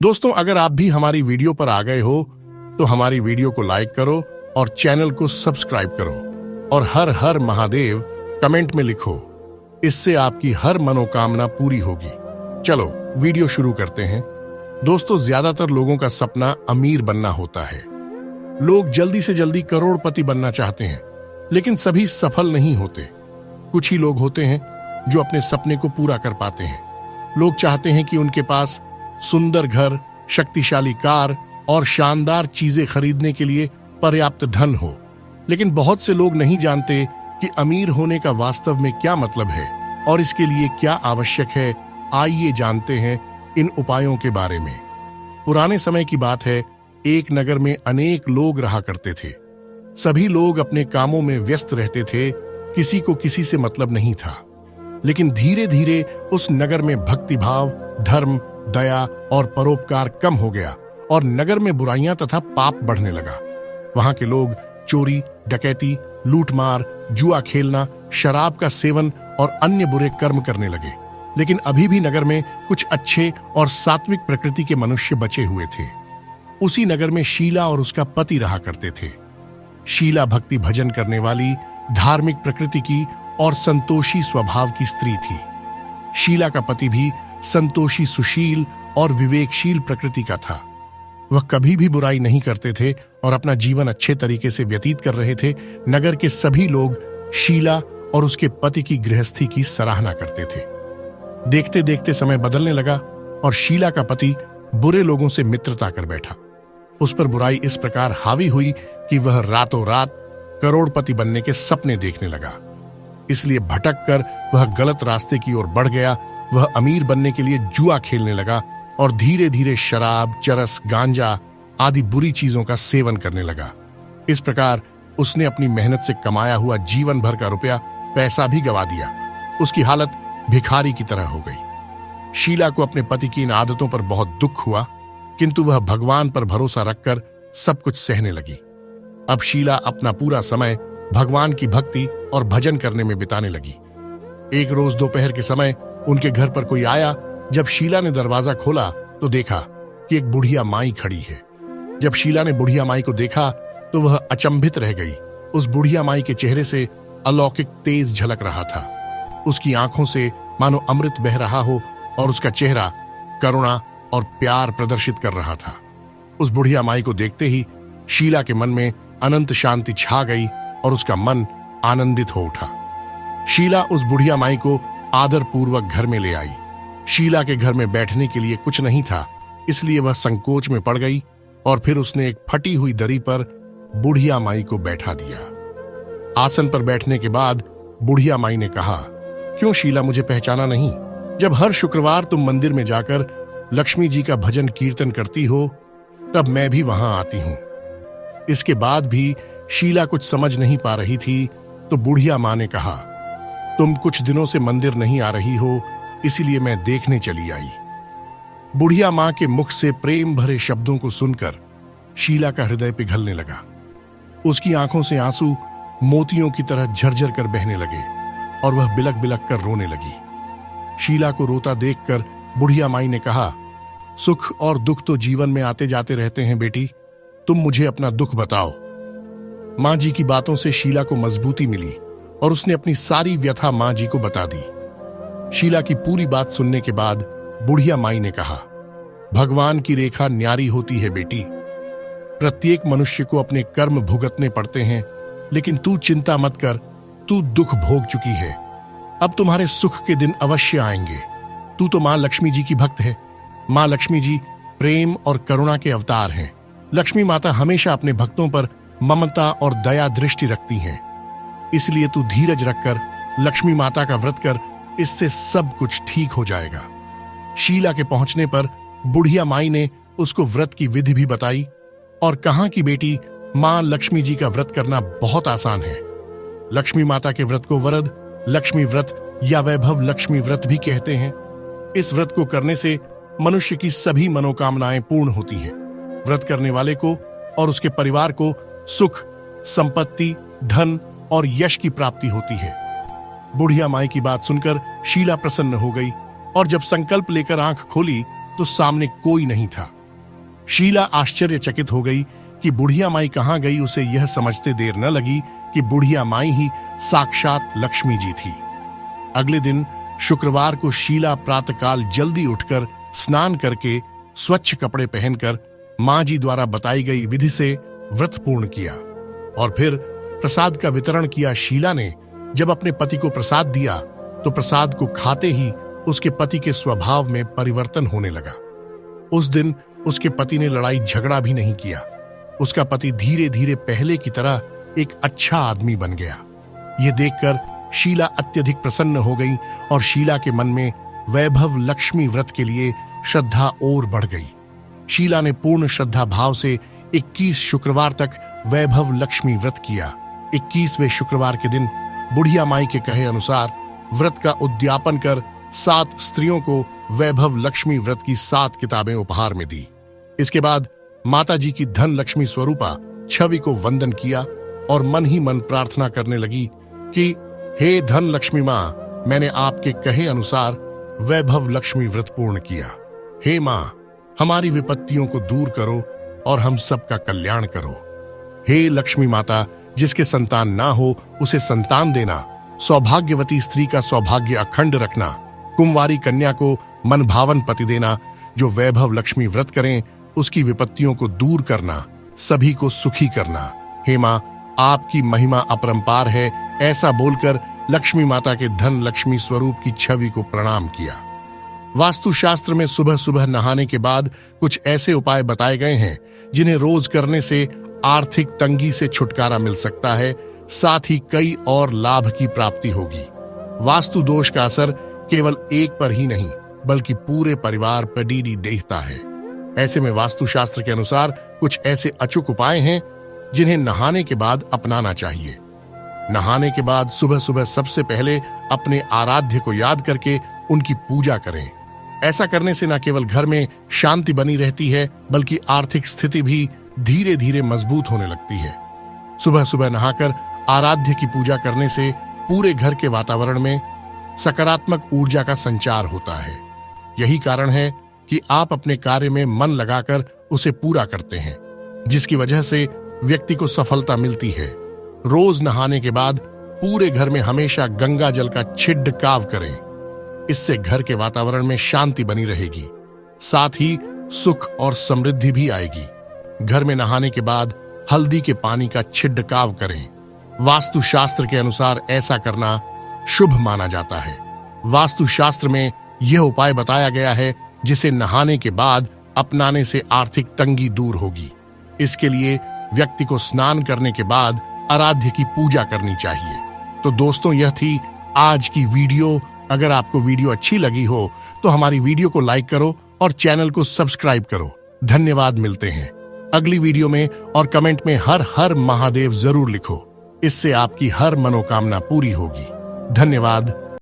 दोस्तों, अगर आप भी हमारी वीडियो पर आ गए हो तो हमारी वीडियो को लाइक करो और चैनल को सब्सक्राइब करो और हर हर महादेव कमेंट में लिखो। इससे आपकी हर मनोकामना पूरी होगी। चलो वीडियो शुरू करते हैं। दोस्तों, ज्यादातर लोगों का सपना अमीर बनना होता है। लोग जल्दी से जल्दी करोड़पति बनना चाहते हैं, लेकिन सभी सफल नहीं होते। कुछ ही लोग होते हैं जो अपने सपने को पूरा कर पाते हैं। लोग चाहते हैं कि उनके पास सुंदर घर, शक्तिशाली कार और शानदार चीजें खरीदने के लिए पर्याप्त धन हो, लेकिन बहुत से लोग नहीं जानते कि अमीर होने का वास्तव में क्या मतलब है और इसके लिए क्या आवश्यक है। आइए जानते हैं इन उपायों के बारे में। पुराने समय की बात है, एक नगर में अनेक लोग रहा करते थे। सभी लोग अपने कामों में व्यस्त रहते थे, किसी को किसी से मतलब नहीं था। लेकिन धीरे धीरे उस नगर में भक्तिभाव, धर्म, दया और परोपकार कम हो गया और नगर में बुराइयां तथा पाप बढ़ने लगा। वहां के लोग चोरी, डकैती, लूटमार, जुआ खेलना, शराब का सेवन और अन्य बुरे कर्म करने लगे। लेकिन अभी भी नगर में कुछ अच्छे और सात्विक प्रकृति के मनुष्य बचे हुए थे। उसी नगर में शीला और उसका पति रहा करते थे। शीला भक्ति भजन करने वाली, धार्मिक प्रकृति की और संतोषी स्वभाव की स्त्री थी। शीला का पति भी संतोषी, सुशील और विवेकशील प्रकृति का था। वह कभी भी बुराई नहीं करते थे और अपना जीवन अच्छे तरीके से व्यतीत कर रहे थे। नगर के सभी लोग शीला और उसके पति की गृहस्थी की सराहना करते थे। देखते देखते समय बदलने लगा और शीला का पति बुरे लोगों से मित्रता कर बैठा। उस पर बुराई इस प्रकार हावी हुई कि वह रातों रात करोड़पति बनने के सपने देखने लगा। इसलिए भटक कर वह गलत रास्ते की ओर बढ़ गया। वह अमीर बनने के लिए जुआ खेलने लगा और धीरे धीरे शराब, चरस, गांजा आदि बुरी चीजों का सेवन करने लगा। इस प्रकार उसने अपनी मेहनत से कमाया हुआ जीवन भर का रुपया पैसा भी गवा दिया। उसकी हालत भिखारी की तरह हो गई। शीला को अपने पति की इन आदतों पर बहुत दुख हुआ, किंतु वह भगवान पर भरोसा रखकर सब कुछ सहने लगी। अब शीला अपना पूरा समय भगवान की भक्ति और भजन करने में बिताने लगी। एक रोज दोपहर के समय उनके घर पर कोई आया। जब शीला ने दरवाजा खोला तो देखा कि एक बुढ़िया माई खड़ी है। जब शीला ने बुढ़िया माई को देखा तो वह अचंभित रह गई। उस बुढ़िया माई के चेहरे से अलौकिक तेज झलक रहा था। उसकी आंखों से मानो अमृत बह रहा हो और उसका चेहरा करुणा और प्यार प्रदर्शित कर रहा था। उस बुढ़िया माई को देखते ही शीला के मन में अनंत शांति छा गई और उसका मन आनंदित हो उठा। शीला उस बुढ़िया माई को आदर पूर्वक घर में ले आई। शीला के घर में बैठने के लिए कुछ नहीं था, इसलिए वह संकोच में पड़ गई और फिर उसने एक फटी हुई दरी पर बुढ़िया माई को बैठा दिया। आसन पर बैठने के बाद बुढ़िया माई ने कहा, क्यों शीला, मुझे पहचाना नहीं? जब हर शुक्रवार तुम मंदिर में जाकर लक्ष्मी जी का भजन कीर्तन करती हो, तब मैं भी वहां आती हूं। इसके बाद भी शीला कुछ समझ नहीं पा रही थी, तो बुढ़िया मां ने कहा, तुम कुछ दिनों से मंदिर नहीं आ रही हो, इसीलिए मैं देखने चली आई। बुढ़िया मां के मुख से प्रेम भरे शब्दों को सुनकर शीला का हृदय पिघलने लगा। उसकी आंखों से आंसू मोतियों की तरह झरझर कर बहने लगे और वह बिलक बिलक कर रोने लगी। शीला को रोता देखकर बुढ़िया माई ने कहा, सुख और दुख तो जीवन में आते जाते रहते हैं बेटी, तुम मुझे अपना दुख बताओ। मां जी की बातों से शीला को मजबूती मिली और उसने अपनी सारी व्यथा मां जी को बता दी। शीला की पूरी बात सुनने के बाद बुढ़िया माई ने कहा, भगवान की रेखा न्यारी होती है बेटी। प्रत्येक मनुष्य को अपने कर्म भुगतने पड़ते हैं, लेकिन तू चिंता मत कर, तू दुख भोग चुकी है। अब तुम्हारे सुख के दिन अवश्य आएंगे। तू तो मां लक्ष्मी जी की भक्त है। मां लक्ष्मी जी प्रेम और करुणा के अवतार हैं। लक्ष्मी माता हमेशा अपने भक्तों पर ममता और दया दृष्टि रखती हैं। इसलिए तू धीरज रखकर लक्ष्मी माता का व्रत कर, इससे सब कुछ ठीक हो जाएगा। शीला के पहुंचने पर बुढ़िया माई ने उसको व्रत की विधि भी बताई और कहा कि बेटी, मां लक्ष्मी जी का व्रत करना बहुत आसान है। लक्ष्मी माता के व्रत को वरद लक्ष्मी व्रत या वैभव लक्ष्मी व्रत भी कहते हैं। इस व्रत को करने से मनुष्य की सभी मनोकामनाएं पूर्ण होती हैं। व्रत करने वाले को और उसके परिवार को सुख, संपत्ति, धन और यश की प्राप्ति होती है। बुढ़िया माई की बात सुनकर शीला प्रसन्न हो गई और जब संकल्प लेकर आंख खोली तो सामने कोई नहीं था। शीला आश्चर्यचकित हो गई कि बुढ़िया माई कहां गई। उसे यह समझते देर न लगी कि बुढ़िया माई ही साक्षात लक्ष्मी जी थी। अगले दिन शुक्रवार को शीला प्रातःकाल जल्दी उठकर स्नान करके स्वच्छ कपड़े पहनकर मां जी द्वारा बताई गई विधि से व्रत पूर्ण किया और फिर प्रसाद का वितरण किया। शीला ने जब अपने पति को प्रसाद दिया तो प्रसाद को खाते ही उसके पति के स्वभाव में परिवर्तन होने लगा। उस दिन उसके पति ने लड़ाई झगड़ा भी नहीं किया। उसका पति धीरे धीरे पहले की तरह एक अच्छा आदमी बन गया। यह देखकर शीला अत्यधिक प्रसन्न हो गई और शीला के मन में वैभव लक्ष्मी व्रत के लिए श्रद्धा और बढ़ गई। शीला ने पूर्ण श्रद्धा भाव से 21 शुक्रवार तक वैभव लक्ष्मी व्रत किया। 21वें शुक्रवार के दिन बुढ़िया माई के कहे अनुसार व्रत का उद्यापन कर 7 स्त्रियों को वैभव लक्ष्मी व्रत की 7 किताबें उपहार में दी। इसके बाद माता जी की धन लक्ष्मी स्वरूपा छवि को वंदन किया और मन ही मन प्रार्थना करने लगी कि हे धन लक्ष्मी मां, मैंने आपके कहे अनुसार वैभव लक्ष्मी व्रत पूर्ण किया। हे मां, हमारी विपत्तियों को दूर करो और हम सबका कल्याण करो। हे लक्ष्मी माता, जिसके संतान ना हो उसे संतान देना, सौभाग्यवती स्त्री का सौभाग्य अखंड रखना, कुंवारी कन्या को मनभावन पति देना, जो वैभव लक्ष्मी व्रत करें उसकी विपत्तियों को दूर करना, सभी को सुखी करना। हे मां, आपकी महिमा अपरंपार है। ऐसा बोलकर लक्ष्मी माता के धन लक्ष्मी स्वरूप की छवि को प्रणाम किया। वास्तुशास्त्र में सुबह सुबह नहाने के बाद कुछ ऐसे उपाय बताए गए हैं जिन्हें रोज करने से आर्थिक तंगी से छुटकारा मिल सकता है, साथ ही कई और लाभ की प्राप्ति होगी। वास्तु दोष का असर केवल एक पर ही नहीं बल्कि पूरे परिवार पर डीडी देखता है। ऐसे में वास्तुशास्त्र के अनुसार कुछ ऐसे अचूक उपाय हैं जिन्हें नहाने के बाद अपनाना चाहिए। नहाने के बाद सुबह सुबह सबसे पहले अपने आराध्य को याद करके उनकी पूजा करें। ऐसा करने से न केवल घर में शांति बनी रहती है बल्कि आर्थिक स्थिति भी धीरे धीरे मजबूत होने लगती है। सुबह सुबह नहाकर आराध्य की पूजा करने से पूरे घर के वातावरण में सकारात्मक ऊर्जा का संचार होता है। यही कारण है कि आप अपने कार्य में मन लगाकर उसे पूरा करते हैं, जिसकी वजह से व्यक्ति को सफलता मिलती है। रोज नहाने के बाद पूरे घर में हमेशा गंगा जल का छिड़काव करें। इससे घर के वातावरण में शांति बनी रहेगी, साथ ही सुख और समृद्धि भी आएगी। घर में नहाने के बाद हल्दी के पानी का छिड़काव करें। वास्तुशास्त्र के अनुसार ऐसा करना शुभ माना जाता है। वास्तुशास्त्र में यह उपाय बताया गया है जिसे नहाने के बाद अपनाने से आर्थिक तंगी दूर होगी। इसके लिए व्यक्ति को स्नान करने के बाद आराध्य की पूजा करनी चाहिए। तो दोस्तों, यह थी आज की वीडियो। अगर आपको वीडियो अच्छी लगी हो तो हमारी वीडियो को लाइक करो और चैनल को सब्सक्राइब करो। धन्यवाद। मिलते हैं अगली वीडियो में और कमेंट में हर हर महादेव जरूर लिखो। इससे आपकी हर मनोकामना पूरी होगी। धन्यवाद।